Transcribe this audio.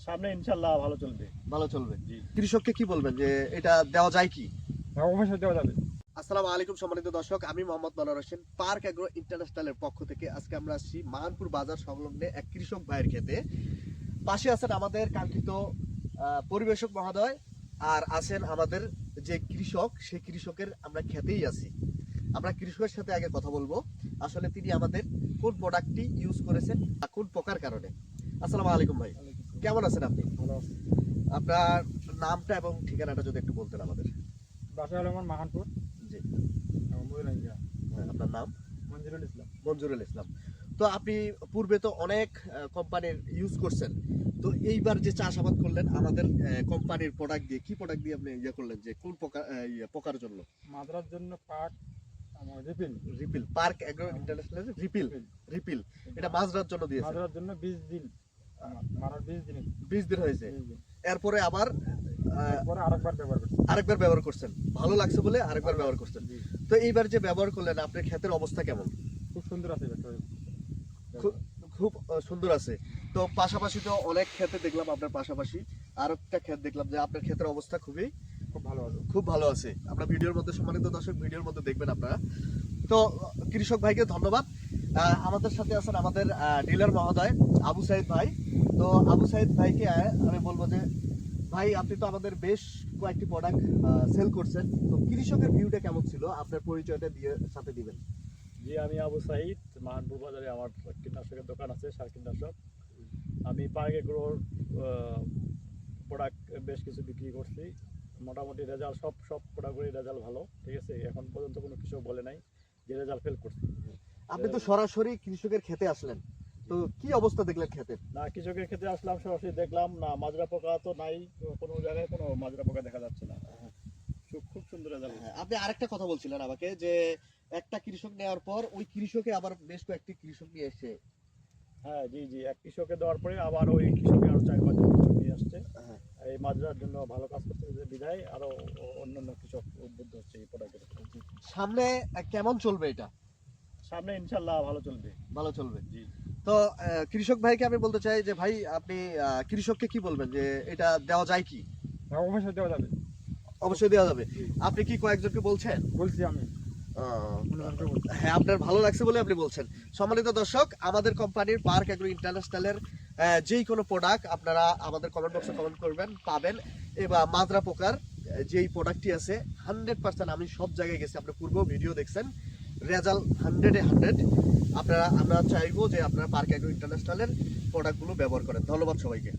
সামনে ইনশাআল্লাহ ভালো চলবে। ভালো চলবে। জি। কৃষককে কি বলবেন যে এটা দেওয়া যায় কি? হ্যাঁ, অবশ্যই দেওয়া যাবে। আসসালামু আলাইকুম সম্মানিত দর্শক, আমি মোহাম্মদ মনোয়ার হোসেন পার্ক অ্যাগ্রো ইন্টারন্যাশনালের পক্ষ থেকে আজকে আমরা আসছি মাহানপুর বাজার সংলগ্নে এক কৃষক ভাইয়ের ক্ষেতে। পাশে আছেন আমাদের কাঙ্ক্ষিত পরিবেশক মহোদয়, আর আছেন আমাদের যে কৃষক, সেই কৃষকের আমরা খেতেই আছি। আমরা কৃষকের সাথে আগে কথা বলবো, আসলে তিনি আমাদের কোন প্রোডাক্টটি ইউজ করেছেন আর কোন পোকার কারণে। আসসালামু আলাইকুম ভাই, কেমন আছেন আপনি? ভালো আছে। আপনার নামটা এবং ঠিকানাটা যদি একটু বলতেন আমাদের। বাসা হলো আমার মাহানপুর, জি। ময়ূরাঙ্গিয়া। হ্যাঁ, আপনার নাম? মঞ্জুরুল ইসলাম। মঞ্জুরুল ইসলাম। তো আপনি পূর্বে তো অনেক কোম্পানির ইউজ করছেন, তো এইবার যে চাষাবাদ করলেন আমাদের কোম্পানির প্রোডাক্ট দিয়ে, কি প্রোডাক্ট দিয়ে আপনি ইয়ে করলেন, যে কোন পোকার জন্য? মাদ্রার জন্য পাট, আমার repeal. Repeal, park agro international repeal. Repeal এটা মাজরার জন্য দিয়েছে। মাদ্রার জন্য 20 দিন, মারার 20 দিন। 20 দিন হয়েছে। এরপরে আবার পরে আরেকবার ব্যবহার করছি। আরেকবার ব্যবহার করছেন, ভালো লাগছে বলে আরেকবার ব্যবহার করছেন। জি। তো এইবার যে ব্যবহার করলেন, আপনার ক্ষেতের অবস্থা কেমন? খুব সুন্দর আছে এটা। খুব সুন্দর আছে। তো পাশাপাশি তো অনেক ক্ষেতে দেখলাম, আপনার পাশাপাশি আর একটা ক্ষেত দেখলাম যে আপনার ক্ষেতের অবস্থা খুব ভালো আছে। খুব ভালো আছে। আমরা ভিডিওর মধ্যে, সম্মানিত দর্শক, ভিডিওর মধ্যে দেখবেন আপনারা। তো কৃষক ভাইকে ধন্যবাদ। আমাদের সাথে আছেন আমাদের ডিলার মহোদয় আবু সাইদ ভাই। তো আবু সাইদ ভাইকে আমি বলবো যে ভাই, আপনি তো আমাদের বেশ কয়েকটি প্রোডাক্ট সেল করছেন, তো কৃষকের ভিউটা কেমন ছিল আপনার পরিচয়টা দিয়ে সাথে দিবেন। জি, আমি আবু সাইদ, মাহানপুর বাজারে আমার কীটনাশকের দোকান আছে, সার কীটনাশক। আমি পার্ক এগ্রোর প্রোডাক্ট বেশ কিছু বিক্রি করছি। মোটামুটি রেজাল্ট সব প্রোডাক্টেরই রেজাল্ট ভালো, ঠিক আছে। এখন পর্যন্ত কোনো কৃষক বলে নাই যে রেজাল্ট ফেল করছে। আপনি তো সরাসরি কৃষকের ক্ষেতে আসলেন, তো কি অবস্থা দেখলেন ক্ষেতের? না, কৃষকের ক্ষেত্রে আসলাম, সরাসরি দেখলাম না, মাজরা পোকা তো নাই, কোনো জায়গায় কোনো মাজরা পোকা দেখা যাচ্ছে না। খুব সুন্দর রেজাল্ট। হ্যাঁ, আপনি আরেকটা কথা বলছিলেন আমাকে যে একটা কৃষক নেওয়ার পর ওই কৃষকে আবার বেশ কয়েকটি কৃষক নিয়ে এসে। হ্যাঁ, জি জি, এক কৃষকে দেওয়ার পরে আবার ওই কৃষকে আরো 4-5 জন কৃষক নিয়ে আসছে। হ্যাঁ। এই মাজরার জন্য ভালো কাজ করতে বিধায় আরো অন্যান্য কৃষক উদ্বুদ্ধ হচ্ছে এই প্রোডাক্টের। সামনে কেমন চলবে এটা? সামনে ইনশাল্লাহ ভালো চলবে। ভালো চলবে। জি। তো কৃষক ভাইকে আমি বলতে চাই যে ভাই, আপনি কৃষককে কি বলবেন যে এটা দেওয়া যায় কি? হ্যাঁ, অবশ্যই দেওয়া যাবে। অবশ্যই দেওয়া যাবে। আপনি কি কয়েকজনকে বলছেন? বলছি আমি। হ্যাঁ, আপনার ভালো লাগছে বলে আপনি বলছেন। সম্মানিত দর্শক, আমাদের কোম্পানির পার্ক অ্যাগ্রো ইন্টারন্যাশনালের যেই কোনো প্রোডাক্ট আপনারা আমাদের কমেন্ট বক্সে কমেন্ট করবেন, পাবেন। এবার মাজরা পোকার যেই প্রোডাক্টটি আছে 100%, আমি সব জায়গায় গেছি, আপনি পূর্ব ভিডিও দেখছেন, রেজাল্ট 100-এ 100। আমরা চাইবো যে আপনারা পার্ক অ্যাগ্রো ইন্টারন্যাশনালের প্রোডাক্টগুলো ব্যবহার করেন। ধন্যবাদ সবাইকে।